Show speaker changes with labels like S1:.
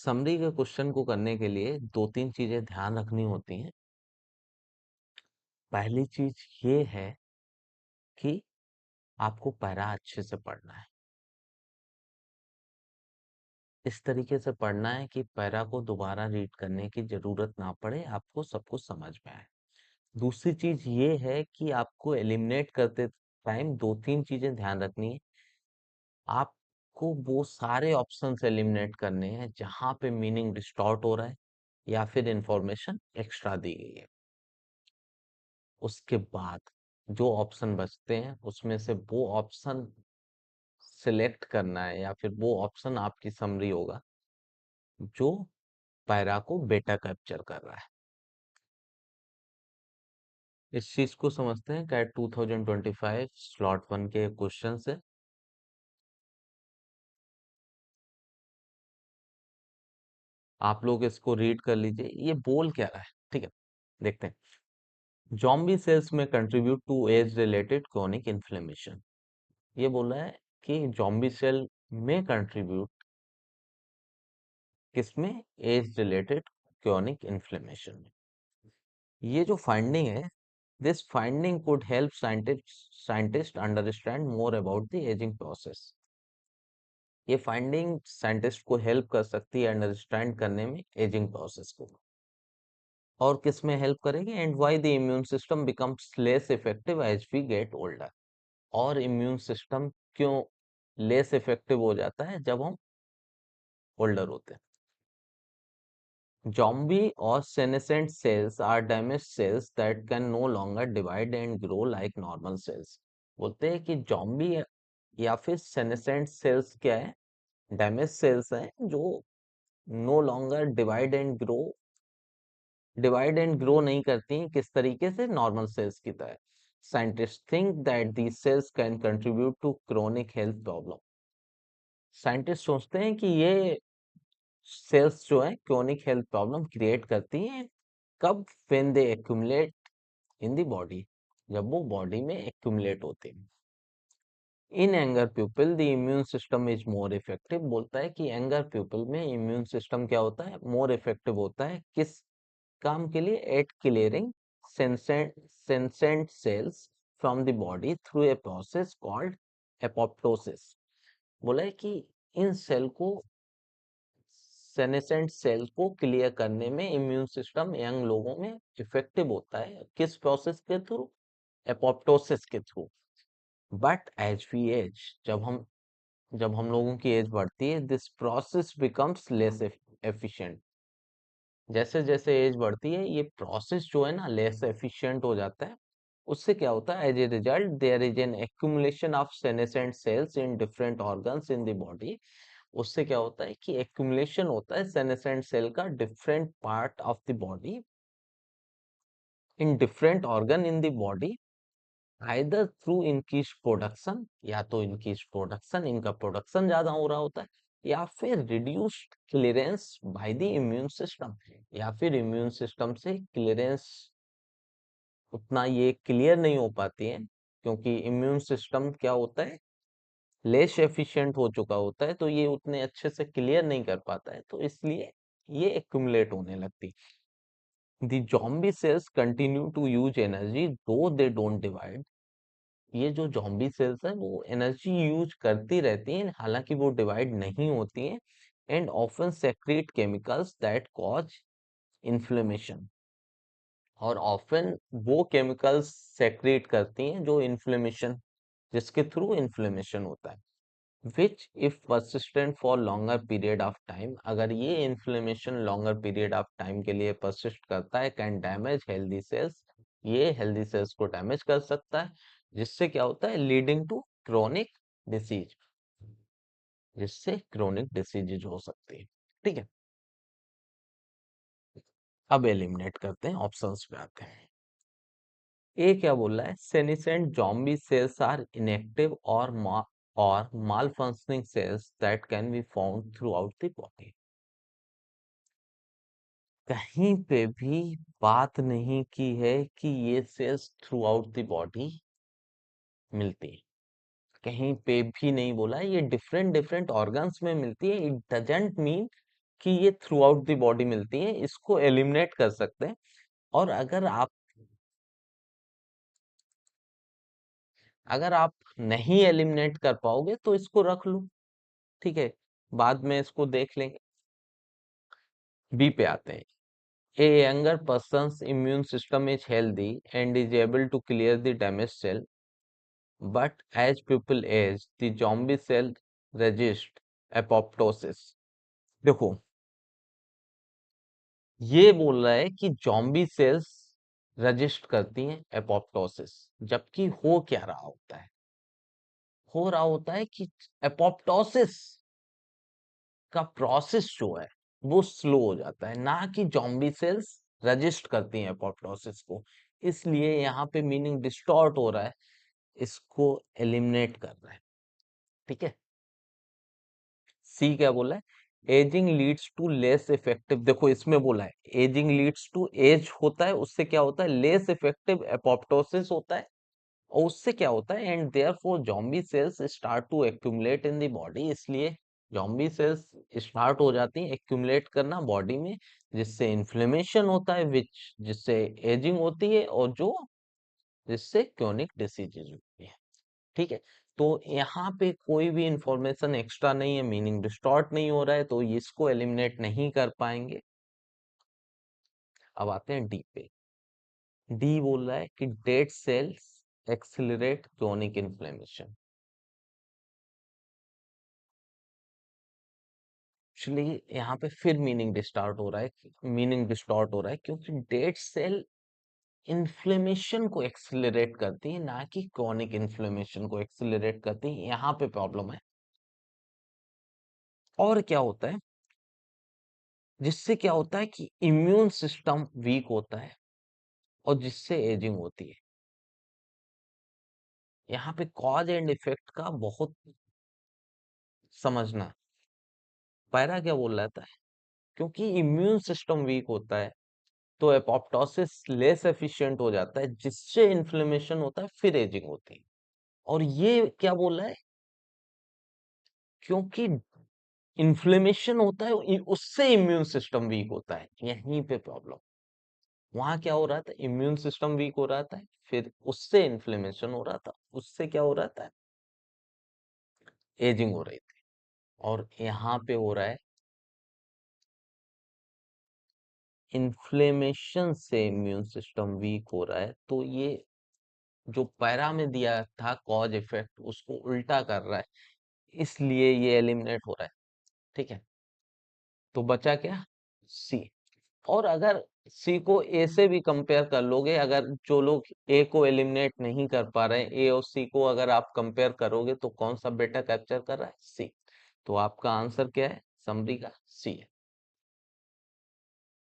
S1: Summary के question को करने के लिए दो तीन चीजें ध्यान रखनी होती हैं। पहली चीज ये है कि आपको पैरा अच्छे से पढ़ना है। इस तरीके से पढ़ना है कि पैरा को दोबारा रीड करने की जरूरत ना पड़े, आपको सब कुछ समझ में आए। दूसरी चीज ये है कि आपको एलिमिनेट करते टाइम दो तीन चीजें ध्यान रखनी है। आपको वो सारे ऑप्शंस एलिमिनेट करने हैं जहां पे मीनिंग डिस्टॉर्ट हो रहा है या फिर इंफॉर्मेशन एक्स्ट्रा दी गई है। उसके बाद जो ऑप्शन बचते हैं उसमें से वो ऑप्शन सिलेक्ट करना है या फिर वो ऑप्शन आपकी समरी होगा जो पैरा को बेटा कैप्चर कर रहा है। इस चीज को समझते हैं कैट 2025 स्लॉट 1 के क्वेश्चन से। आप लोग इसको रीड कर लीजिए, ये बोल क्या रहा है, ठीक है। देखते हैं। जॉम्बी सेल्स में contribute to age related chronic inflammation. ये बोल रहा है कि जॉम्बी सेल में कंट्रीब्यूट किसमें, एज रिलेटेड क्रोनिक इन्फ्लेमेशन में। ये जो फाइंडिंग है, this finding could help scientist understand more about the ageing process. ये फाइंडिंग साइंटिस्ट को हेल्प कर सकती है अंडरस्टैंड करने में एजिंग प्रोसेस को। और किस में हेल्प करेगी, and why the immune system becomes less effective as we get older. और इम्यून सिस्टम क्यों लेस इफेक्टिव हो जाता है जब हम ओल्डर होते हैं। Zombie or senescent cells are damaged cells that can no longer divide and grow like normal cells. बोलते हैं कि जॉम्बी या फिर सेनेसेंट सेल्स क्या है, डैमेज सेल्स हैं जो no longer divide and grow नहीं करती हैं किस तरीके से, नॉर्मल सेल्स की तरह। Scientist think that these cells can contribute to chronic health problem. Scientist सोचते हैं कि ये सेल्स जो है क्रोनिक हेल्थ प्रॉब्लम क्रिएट करती हैं। कब, when they accumulate in the body, जब वो बॉडी में एक्यूमुलेट होते हैं। In anger people the immune system is more effective. बोलता है कि एंगर पीपल में इम्यून सिस्टम क्या होता है, मोर इफेक्टिव होता है किस काम के लिए, at clearing senescent cells from the body through a process called apoptosis. बोला है कि इन सेल को, सेनेसेंट सेल को क्लियर करने में इम्यून सिस्टम यंग लोगों में इफेक्टिव होता है किस प्रोसेस के थ्रू, एपोप्टोसिस के through. But as we age, जब हम लोगों की एज बढ़ती है, this process becomes less efficient. जैसे जैसे एज बढ़ती है ये प्रोसेस जो है ना लेस एफिशिएंट हो जाता है। उससे क्या होता है, as a result there is an accumulation of senescent cells in different organs in the body. उससे क्या होता है कि एक्यूमुलेशन होता है सेनेसेंट सेल का different part of the body, in different organ in the body, either through increase production, या तो इनक्रीज प्रोडक्शन, इनका प्रोडक्शन ज्यादा हो रहा होता है, या फिर reduced clearance by the immune system, या फिर इम्यून सिस्टम से क्लियरेंस उतना ये क्लियर नहीं हो पाती है क्योंकि इम्यून सिस्टम क्या होता है, लेस एफिशिएंट हो चुका होता है, तो ये उतने अच्छे से क्लियर नहीं कर पाता है, तो इसलिए ये एक्यूमुलेट होने लगती। The zombie cells continue to use energy though they don't divide. ये जो जॉम्बी सेल्स हैं वो एनर्जी यूज करती रहती हैं हालांकि वो डिवाइड नहीं होती हैं, and often secrete chemicals that cause inflammation. और ऑफन वो केमिकल्स सेक्रेट करती हैं जो इन्फ्लेमेशन, जिसके थ्रू इन्फ्लेमेशन होता है। Which if persistent for longer period of time, अगर ये inflammation longer period of time के लिए परसिस्ट करता है, कैन डैमेज हेल्दी सेल्स, ये हेल्दी सेल्स को डैमेज कर सकता है, जिससे क्या होता है, लीडिंग टू क्रोनिक डिसीज, जिससे क्रोनिक डिसीजेज हो सकती है। ठीक है, अब एलिमिनेट करते हैं, ऑप्शंस पे आते हैं। ए क्या बोल रहा है, senescent zombie cells are inactive और malfunctioning cells that can be found throughout the body. कहीं पे भी बात नहीं की है कि ये cells throughout the body मिलती है। कहीं पे भी नहीं बोला है ये डिफरेंट डिफरेंट ऑर्गन्स में मिलती है। इट डजंट मीन कि ये थ्रू आउट द बॉडी मिलती है, इसको एलिमिनेट कर सकते हैं। और अगर आप नहीं एलिमिनेट कर पाओगे तो इसको रख लो, ठीक है, बाद में इसको देख लेंगे। बी पे आते हैं। A younger person's immune system is healthy and is able to clear the damaged cell, but as people age, the zombie cell resist apoptosis. देखो, ये बोल रहा है कि zombie cells रजिस्ट करती हैं एपोप्टोसिस, जबकि हो क्या रहा होता है? हो रहा होता है कि एपोप्टोसिस का प्रोसेस जो है वो स्लो हो जाता है, ना कि जॉम्बी सेल्स रजिस्ट करती हैं एपोप्टोसिस को। इसलिए यहाँ पे मीनिंग डिस्टॉर्ट हो रहा है, इसको एलिमिनेट कर रहा है, ठीक है। सी क्या बोला है? Ageing leads to less effective. देखो इसमें बोला है एजिंग लीड्स टू, एज होता है उससे क्या होता है? लेस इफेक्टिव एपोप्टोसिस होता है, और उससे क्या होता है? And therefore zombie cells start to accumulate in the body. इसलिए ज़ॉम्बी सेल्स स्टार्ट हो जाती हैं एक्यूमुलेट करना बॉडी में, जिससे इन्फ्लेमेशन होता है, विच जिससे एजिंग होती है, और जो जिससे क्रोनिक डिसीजेज होती है, ठीक है। तो यहाँ पे कोई भी इंफॉर्मेशन एक्स्ट्रा नहीं है, मीनिंग डिस्टॉर्ट नहीं हो रहा है, तो इसको एलिमिनेट नहीं कर पाएंगे। अब आते हैं डी पे। डी बोल रहा है कि dead cells accelerate chronic inflammation. Actually यहाँ पे फिर मीनिंग डिस्टॉर्ट हो रहा है, क्योंकि डेड सेल इन्फ्लेमेशन को एक्सिलरेट करती है, ना कि क्रॉनिक इन्फ्लेमेशन को एक्सिलरेट करती है। यहाँ पे प्रॉब्लम है। और क्या होता है? जिससे क्या होता है कि इम्यून सिस्टम वीक होता है, और जिससे एजिंग होती है। यहाँ पे कॉज एंड इफेक्ट का बहुत समझना। पैरा क्या बोल रहा था? क्योंकि इम्यून सिस्टम वीक होता है, तो एपोप्टोसिस लेस एफिशिएंट हो जाता है, जिससे इन्फ्लेमेशन होता है, फिर एजिंग होती है। और ये क्या बोल रहा है? क्योंकि इन्फ्लेमेशन होता है, उससे इम्यून सिस्टम वीक होता है। यहीं पे प्रॉब्लम। वहां क्या हो रहा था? इम्यून सिस्टम वीक हो रहा था, फिर उससे इन्फ्लेमेशन हो रहा था, उससे क्या हो रहा था? एजिंग हो रही थी। और यहाँ पे हो रहा है इन्फ्लेमेशन से इम्यून सिस्टम वीक हो रहा है, तो ये जो पैरा में दिया था कॉज इफेक्ट, उसको उल्टा कर रहा है, इसलिए ये एलिमिनेट हो रहा है, ठीक है। तो बचा क्या? सी। और अगर सी को ए से भी कंपेयर कर लोगे, अगर जो लोग ए को एलिमिनेट नहीं कर पा रहे हैं, ए और सी को अगर आप कंपेयर करोगे, तो कौन सा बेटा कैप्चर कर रहा है? सी। तो आपका आंसर क्या है समरी का? सी है।